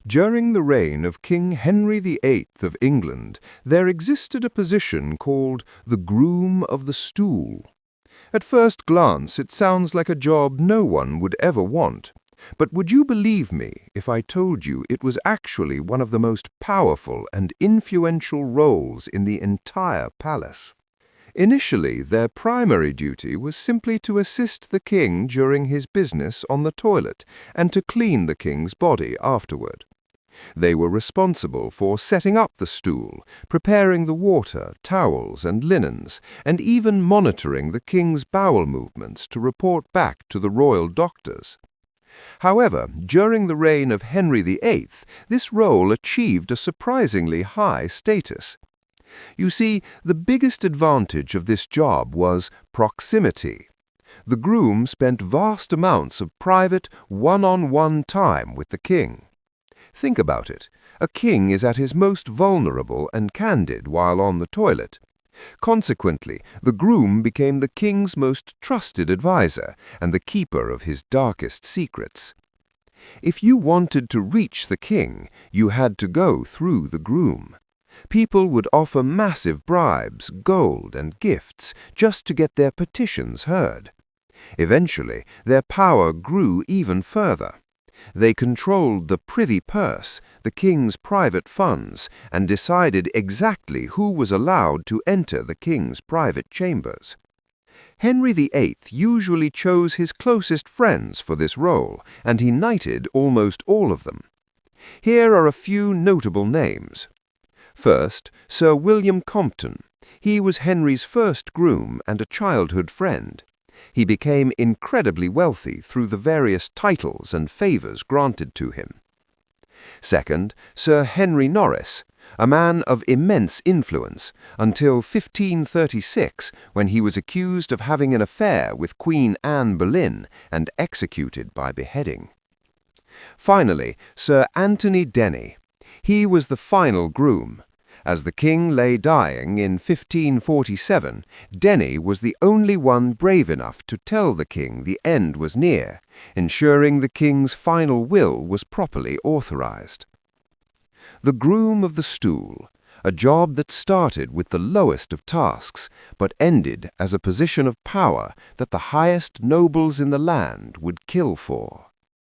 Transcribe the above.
During the reign of King Henry VIII of England, there existed a position called the Groom of the Stool. At first glance, it sounds like a job no one would ever want. But would you believe me if I told you it was actually one of the most powerful and influential roles in the entire palace? Initially, their primary duty was simply to assist the king during his business on the toilet and to clean the king's body afterward. They were responsible for setting up the stool, preparing the water, towels, and linens, and even monitoring the king's bowel movements to report back to the royal doctors. However, during the reign of Henry VIII, this role achieved a surprisingly high status. You see, the biggest advantage of this job was proximity. The groom spent vast amounts of private, one-on-one time with the king. Think about it. A king is at his most vulnerable and candid while on the toilet. Consequently, the groom became the king's most trusted advisor and the keeper of his darkest secrets. If you wanted to reach the king, you had to go through the groom. People would offer massive bribes, gold, and gifts just to get their petitions heard. Eventually, their power grew even further. They controlled the privy purse, the king's private funds, and decided exactly who was allowed to enter the king's private chambers. Henry VIII usually chose his closest friends for this role, and he knighted almost all of them. Here are a few notable names. First, Sir William Compton. He was Henry's first groom and a childhood friend. He became incredibly wealthy through the various titles and favors granted to him. Second, Sir Henry Norris, a man of immense influence, until 1536, when he was accused of having an affair with Queen Anne Boleyn and executed by beheading. Finally, Sir Anthony Denny. He was the final groom. As the king lay dying in 1547, Denny was the only one brave enough to tell the king the end was near, ensuring the king's final will was properly authorized. The Groom of the Stool, a job that started with the lowest of tasks, but ended as a position of power that the highest nobles in the land would kill for.